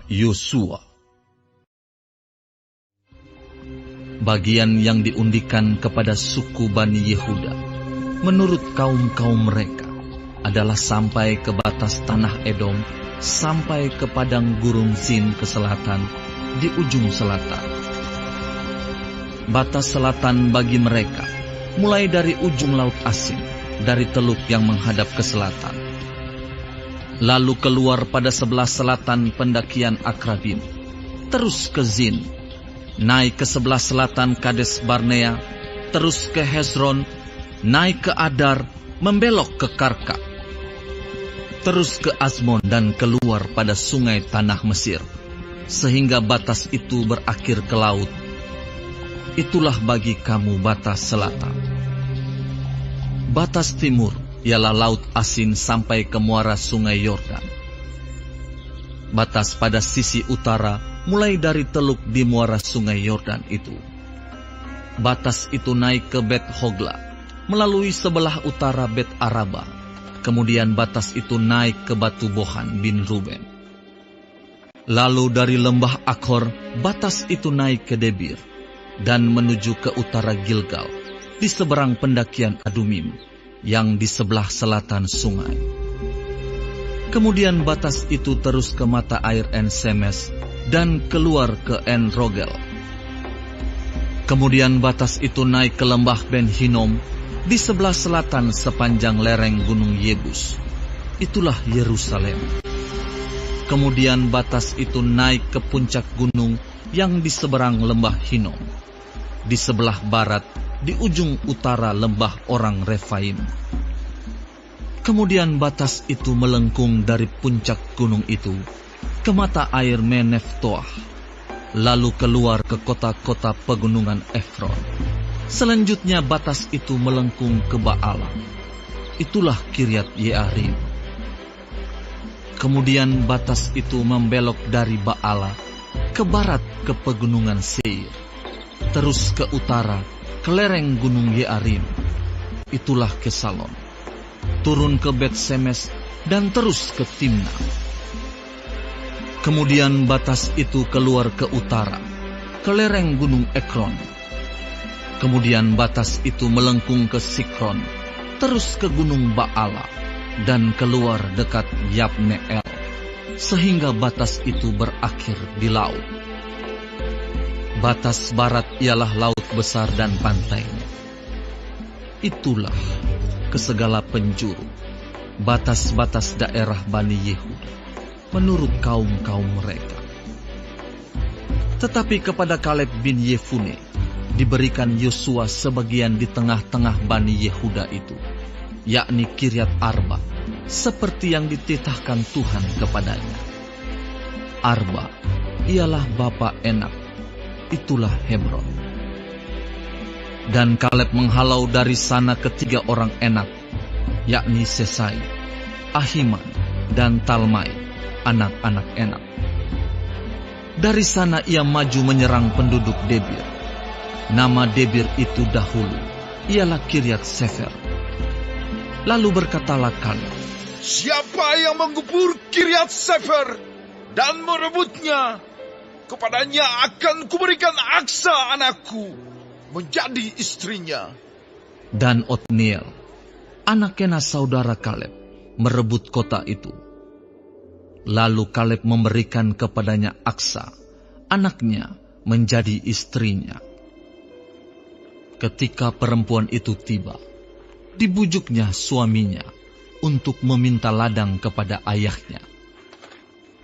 Yosua. Bagian yang diundikan kepada suku Bani Yehuda, menurut kaum-kaum mereka, adalah sampai ke batas tanah Edom, sampai ke padang gurun Zin ke selatan, di ujung selatan. Batas selatan bagi mereka, mulai dari ujung Laut Asin, dari teluk yang menghadap ke selatan. Lalu keluar pada sebelah selatan pendakian Akrabim, terus ke Zin, naik ke sebelah selatan Kades Barnea, terus ke Hezron, naik ke Adar, membelok ke Karka, terus ke Azmon dan keluar pada sungai tanah Mesir, sehingga batas itu berakhir ke laut. Itulah bagi kamu batas selatan. Batas timur ialah Laut Asin sampai ke muara sungai Yordan. Batas pada sisi utara mulai dari teluk di muara sungai Yordan itu. Batas itu naik ke Bet Hogla, melalui sebelah utara Bet Araba. Kemudian batas itu naik ke Batu Bohan bin Ruben. Lalu dari lembah Akor, batas itu naik ke Debir, dan menuju ke utara Gilgal, di seberang pendakian Adumim, yang di sebelah selatan sungai. Kemudian batas itu terus ke mata air En Semes, dan keluar ke En Rogel. Kemudian batas itu naik ke lembah Ben Hinom, di sebelah selatan sepanjang lereng gunung Yebus. Itulah Yerusalem. Kemudian batas itu naik ke puncak gunung yang di seberang lembah Hinom, di sebelah barat, di ujung utara lembah orang Refaim. Kemudian batas itu melengkung dari puncak gunung itu ke mata air Meneftoah, lalu keluar ke kota-kota pegunungan Efron. Selanjutnya batas itu melengkung ke Baala. Itulah Kiryat Yearim. Kemudian batas itu membelok dari Baala ke barat ke pegunungan Seir, terus ke utara ke lereng gunung Yearim. Itulah Kesalon. Turun ke Bet Semes dan terus ke Timna. Kemudian batas itu keluar ke utara ke lereng gunung Ekron. Kemudian batas itu melengkung ke Sikron, terus ke gunung Baala, dan keluar dekat Yabneel, sehingga batas itu berakhir di laut. Batas barat ialah laut besar dan pantainya. Itulah ke segala penjuru batas-batas daerah Bani Yehuda, menurut kaum-kaum mereka. Tetapi kepada Kaleb bin Yefune diberikan Yosua sebagian di tengah-tengah Bani Yehuda itu, yakni Kiryat Arba, seperti yang dititahkan Tuhan kepadanya. Arba ialah bapa Enak, itulah Hebron. Dan Kaleb menghalau dari sana ketiga orang Enak, yakni Sesai, Ahiman, dan Talmai, anak-anak Enak. Dari sana ia maju menyerang penduduk Debir. Nama Debir itu dahulu ialah Kiryat Sefer. Lalu berkatalah Kaleb, siapa yang menggubur Kiryat Sefer dan merebutnya, kepadanya akan kuberikan Aksa anakku menjadi istrinya. Dan Otniel, anak Kenaz saudara Kaleb, merebut kota itu. Lalu Kaleb memberikan kepadanya Aksa, anaknya, menjadi istrinya. Ketika perempuan itu tiba, dibujuknya suaminya untuk meminta ladang kepada ayahnya.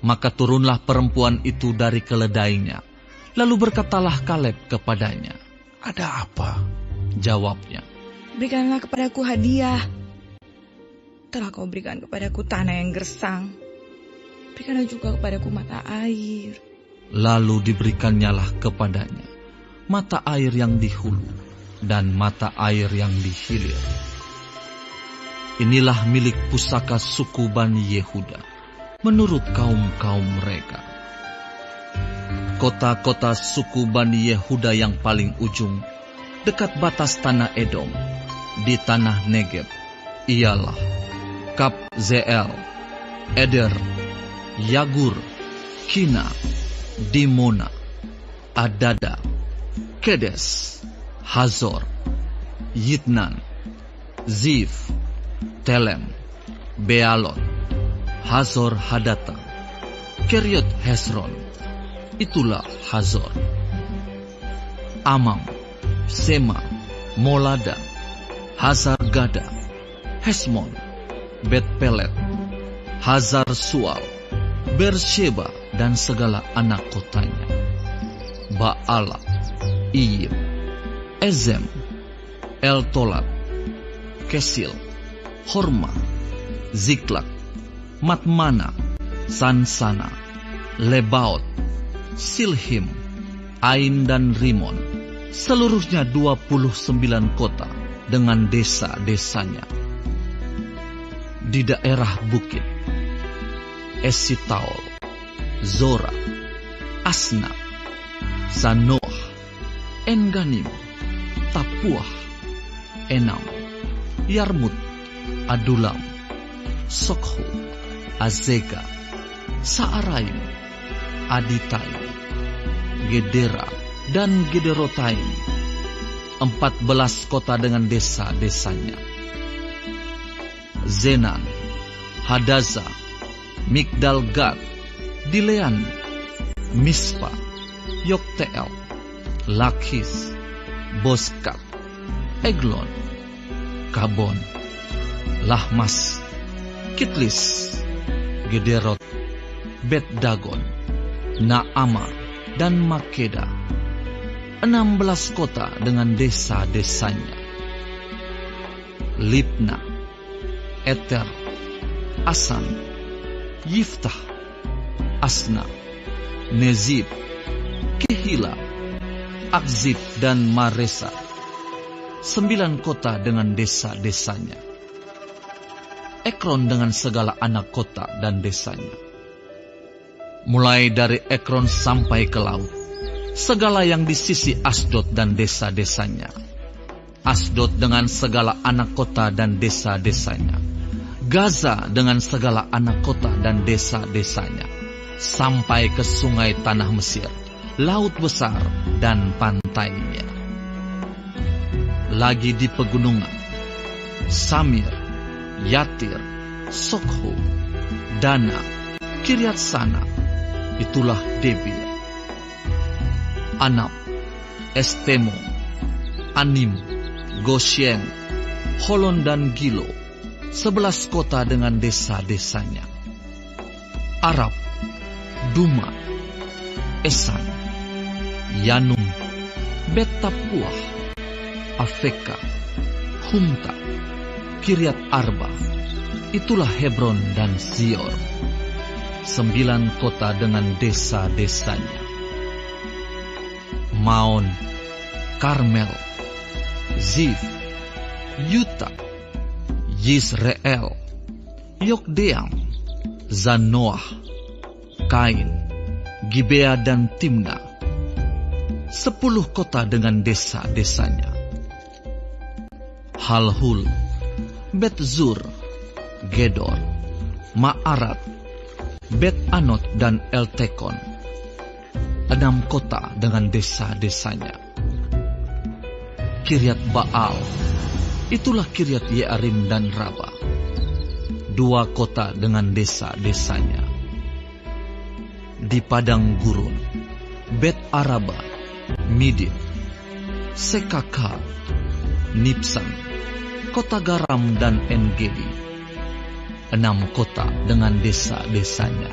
Maka turunlah perempuan itu dari keledainya. Lalu berkatalah Kaleb kepadanya, ada apa? Jawabnya, berikanlah kepadaku hadiah. Telah kau berikan kepadaku tanah yang gersang, berikanlah juga kepadaku mata air. Lalu diberikannya kepadanya mata air yang di hulu dan mata air yang di hilir. Inilah milik pusaka suku Bani Yehuda, menurut kaum-kaum mereka. Kota-kota suku Bani Yehuda yang paling ujung, dekat batas tanah Edom, di tanah Negeb, ialah Kabzeel, Eder, Yagur, Kina, Dimona, Adada, Kedes, Hazor, Yitnan, Zif, Telem, Bealot, Hazor Hadata, Keriot Hesron, itulah Hazor. Amam, Sema, Molada, Hazar Gada, Hesmon, Bet Pelet, Hazar Sual, Bersheba dan segala anak kotanya, Baala, Iyim, Ezem, El-Tolat, Kesil, Horma, Ziklak, Matmana, Sansana, Lebaot, Silhim, Ain dan Rimon, seluruhnya 29 kota dengan desa-desanya. Di daerah bukit, Esitaol, Zora, Asna, Zanoah, Enganim, Tapuah, Enam, Yarmut, Adulam, Sokhu, Azega, Saaraim, Aditaim, Gedera, dan Gederotaim, 14 kota dengan desa-desanya. Zenan, Hadaza, Migdal Gad, Dilean, Mispa, Yokteel, Lakhis, Boskat, Eglon, Kabon, Lahmas, Kitlis, Gederot, Bet Dagon, Naama, dan Makeda, 16 kota dengan desa-desanya. Libna, Eter, Asan, Yiftah, Asna, Nezib, Kehila, Akzib, dan Maresa, 9 kota dengan desa-desanya. Ekron dengan segala anak kota dan desanya. Mulai dari Ekron sampai ke laut, segala yang di sisi Asdod dan desa-desanya. Asdod dengan segala anak kota dan desa-desanya. Gaza dengan segala anak kota dan desa-desanya, sampai ke sungai tanah Mesir, laut besar dan pantainya. Lagi di pegunungan, Samir, Yatir, Sokho, Dana, Kiryat Sana, itulah Debir. Anab, Estemo, Anim, Goshen, Holon dan Gilo, 11 kota dengan desa-desanya. Arab, Duma, Esan, Yanum, Bet-Tapuah, Afeka, Humta, Kiryat Arba, itulah Hebron dan Zior, 9 kota dengan desa-desanya. Maon, Karmel, Zif, Yuta, Yisrael, Yokdeam, Zanoah, Kain, Gibea dan Timna, 10 kota dengan desa-desanya. Halhul, Bet-Zur, Gedor, Ma'arat, Bet-Anot dan El-Tekon, 6 kota dengan desa-desanya. Kiryat Baal, itulah Kiryat Yearim dan Raba, 2 kota dengan desa-desanya. Di padang gurun, Bet-Araba, Midin, Sekaka, Nipsan, kota garam dan En-Gedi, 6 kota dengan desa-desanya.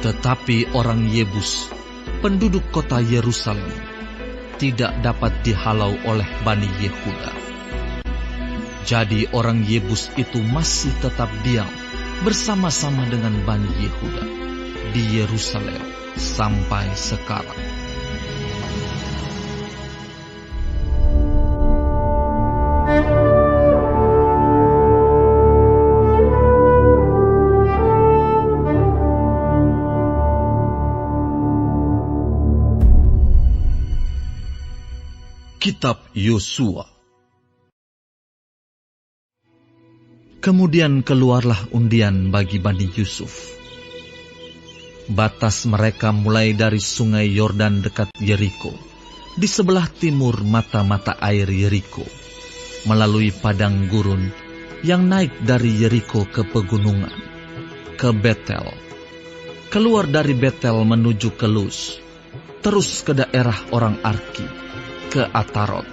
Tetapi orang Yebus, penduduk kota Yerusalem, tidak dapat dihalau oleh Bani Yehuda. Jadi orang Yebus itu masih tetap diam bersama-sama dengan Bani Yehuda di Yerusalem sampai sekarang. Kitab Yosua. Kemudian keluarlah undian bagi Bani Yusuf. Batas mereka mulai dari sungai Yordan dekat Yeriko, di sebelah timur mata-mata air Yeriko, melalui padang gurun yang naik dari Yeriko ke pegunungan, ke Betel, keluar dari Betel menuju ke Luz, terus ke daerah orang Arki, ke Atarot,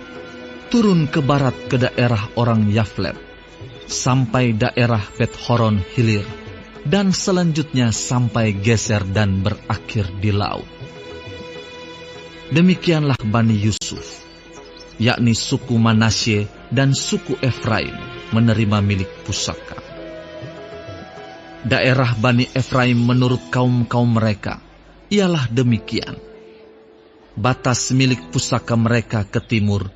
turun ke barat ke daerah orang Yaflet, sampai daerah Bet-Horon Hilir, dan selanjutnya sampai Geser dan berakhir di laut. Demikianlah Bani Yusuf, yakni suku Manasye dan suku Efraim, menerima milik pusaka. Daerah Bani Efraim menurut kaum-kaum mereka ialah demikian. Batas milik pusaka mereka ke timur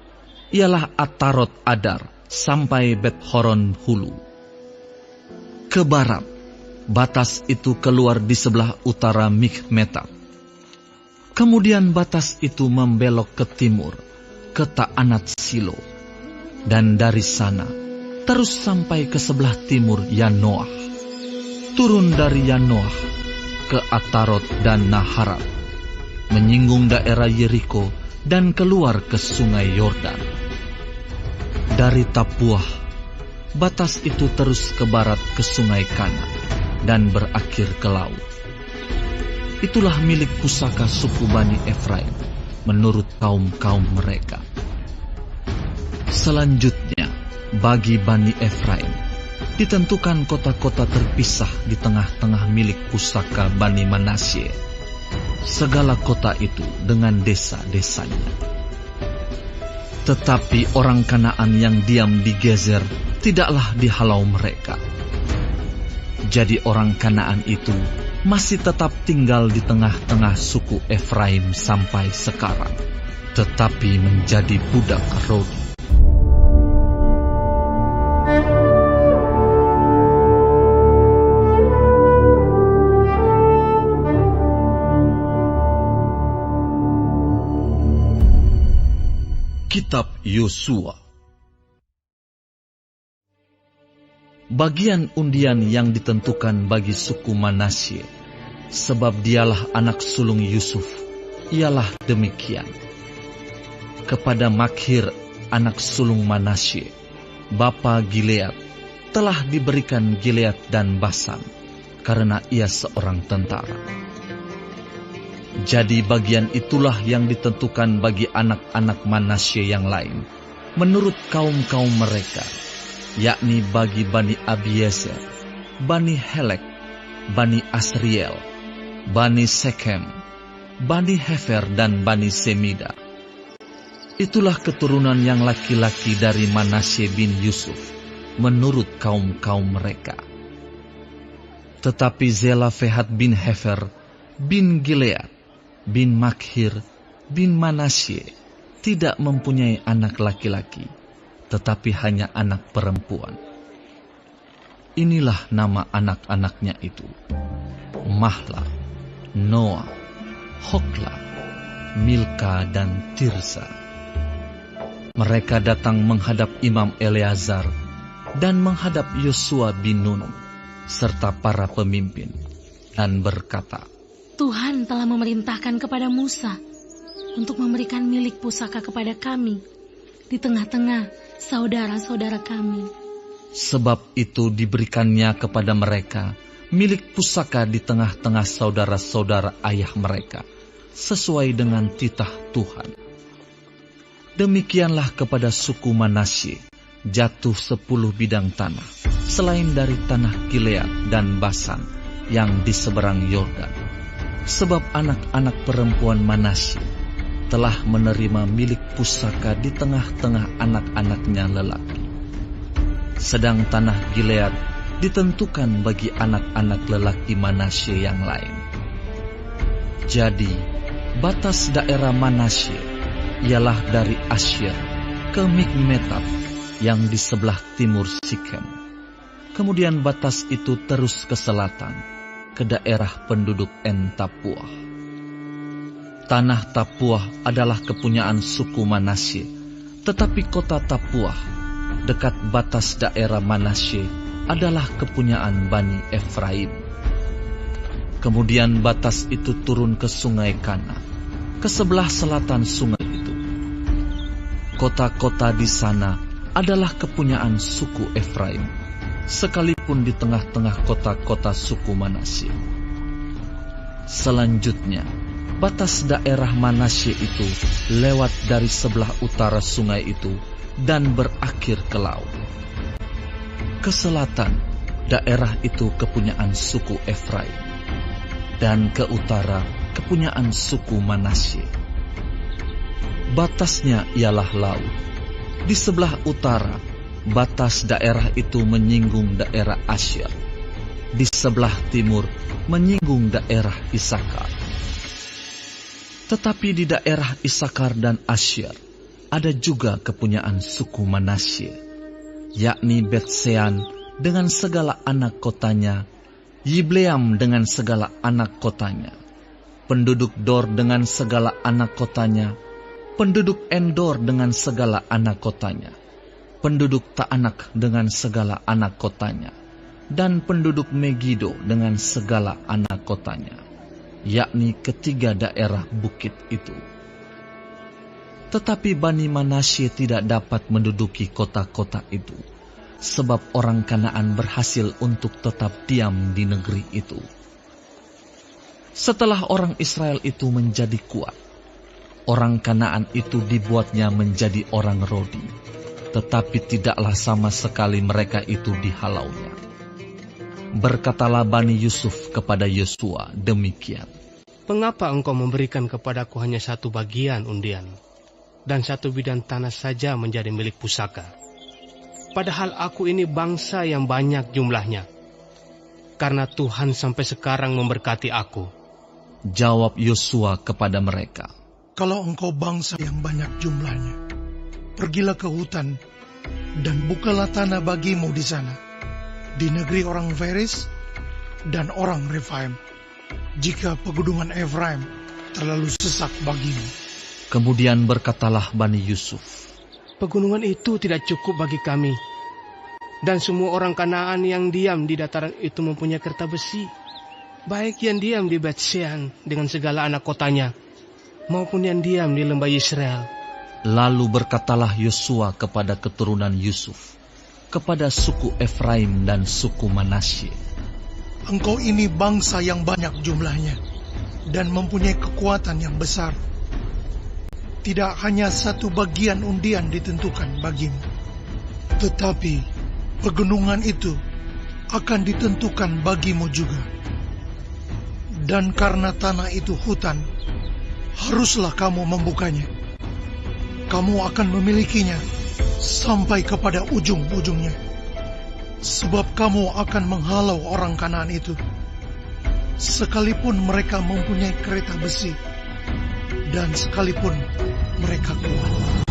ialah Atarot Adar sampai Bet-Horon Hulu. Ke barat, batas itu keluar di sebelah utara Mikmetat. Kemudian batas itu membelok ke timur, ke Ta'anat Silo, dan dari sana terus sampai ke sebelah timur Yanoah. Turun dari Yanoah ke Atarot dan Naharat, menyinggung daerah Yeriko dan keluar ke sungai Yordan. Dari Tapuah, batas itu terus ke barat ke sungai Kana dan berakhir ke laut. Itulah milik pusaka suku Bani Efraim menurut kaum-kaum mereka. Selanjutnya, bagi Bani Efraim ditentukan kota-kota terpisah di tengah-tengah milik pusaka Bani Manasye. Segala kota itu dengan desa-desanya. Tetapi orang Kanaan yang diam di Gezer tidaklah dihalau mereka. Jadi orang Kanaan itu masih tetap tinggal di tengah-tengah suku Efraim sampai sekarang, tetapi menjadi budak Rodi. Kitab Yosua. Bagian undian yang ditentukan bagi suku Manasye, sebab dialah anak sulung Yusuf, ialah demikian. Kepada Makhir, anak sulung Manasye, bapa Gilead, telah diberikan Gilead dan Basan, karena ia seorang tentara. Jadi bagian itulah yang ditentukan bagi anak-anak Manasye yang lain, menurut kaum-kaum mereka, yakni bagi Bani Abiezer, Bani Helek, Bani Asriel, Bani Sekem, Bani Hefer dan Bani Semida. Itulah keturunan yang laki-laki dari Manasye bin Yusuf, menurut kaum-kaum mereka. Tetapi Zelafehad bin Hefer, bin Gilead, bin Makhir, bin Manasye tidak mempunyai anak laki-laki, tetapi hanya anak perempuan. Inilah nama anak-anaknya itu: Mahla, Noah, Hokla, Milka, dan Tirsa. Mereka datang menghadap Imam Eleazar dan menghadap Yosua bin Nun, serta para pemimpin, dan berkata, Tuhan telah memerintahkan kepada Musa untuk memberikan milik pusaka kepada kami di tengah-tengah saudara-saudara kami. Sebab itu diberikannya kepada mereka milik pusaka di tengah-tengah saudara-saudara ayah mereka, sesuai dengan titah Tuhan. Demikianlah kepada suku Manasye jatuh 10 bidang tanah, selain dari tanah Gilead dan Basan yang di seberang Yordan. Sebab anak-anak perempuan Manasye telah menerima milik pusaka di tengah-tengah anak-anaknya lelaki. Sedang tanah Gilead ditentukan bagi anak-anak lelaki Manasye yang lain. Jadi, batas daerah Manasye ialah dari Asyir ke Mikmetat yang di sebelah timur Sikem. Kemudian batas itu terus ke selatan, ke daerah penduduk En-Tapuah. Tanah Tapuah adalah kepunyaan suku Manasye, tetapi kota Tapuah, dekat batas daerah Manasye, adalah kepunyaan Bani Efraim. Kemudian batas itu turun ke sungai Kana, ke sebelah selatan sungai itu. Kota-kota di sana adalah kepunyaan suku Efraim, sekalipun di tengah-tengah kota-kota suku Manasye. Selanjutnya, batas daerah Manasye itu lewat dari sebelah utara sungai itu dan berakhir ke laut. Ke selatan, daerah itu kepunyaan suku Efraim, dan ke utara kepunyaan suku Manasye. Batasnya ialah laut. Di sebelah utara, batas daerah itu menyinggung daerah Asyir. Di sebelah timur, menyinggung daerah Isakar. Tetapi di daerah Isakar dan Asyir, ada juga kepunyaan suku Manasye, yakni Bet-Sean dengan segala anak kotanya, Yibleam dengan segala anak kotanya, penduduk Dor dengan segala anak kotanya, penduduk Endor dengan segala anak kotanya, penduduk Taanak dengan segala anak kotanya, dan penduduk Megido dengan segala anak kotanya, yakni ketiga daerah bukit itu. Tetapi Bani Manasye tidak dapat menduduki kota-kota itu, sebab orang Kanaan berhasil untuk tetap diam di negeri itu. Setelah orang Israel itu menjadi kuat, orang Kanaan itu dibuatnya menjadi orang Rodi, tetapi tidaklah sama sekali mereka itu dihalaunya. Berkatalah Bani Yusuf kepada Yosua demikian. Mengapa engkau memberikan kepadaku hanya satu bagian undian, dan satu bidang tanah saja menjadi milik pusaka? Padahal aku ini bangsa yang banyak jumlahnya, karena Tuhan sampai sekarang memberkati aku. Jawab Yosua kepada mereka, kalau engkau bangsa yang banyak jumlahnya, pergilah ke hutan dan bukalah tanah bagimu di sana, di negeri orang Feris dan orang Refaim, jika pegunungan Efraim terlalu sesak bagimu. Kemudian berkatalah Bani Yusuf, pegunungan itu tidak cukup bagi kami, dan semua orang Kanaan yang diam di dataran itu mempunyai kerta besi, baik yang diam di Bet-Sean dengan segala anak kotanya, maupun yang diam di lembah Yisrael. Lalu berkatalah Yosua kepada keturunan Yusuf, kepada suku Efraim dan suku Manasye, engkau ini bangsa yang banyak jumlahnya, dan mempunyai kekuatan yang besar. Tidak hanya satu bagian undian ditentukan bagimu, tetapi pegunungan itu akan ditentukan bagimu juga. Dan karena tanah itu hutan, haruslah kamu membukanya. Kamu akan memilikinya sampai kepada ujung-ujungnya, sebab kamu akan menghalau orang Kanaan itu, sekalipun mereka mempunyai kereta besi, dan sekalipun mereka kuat.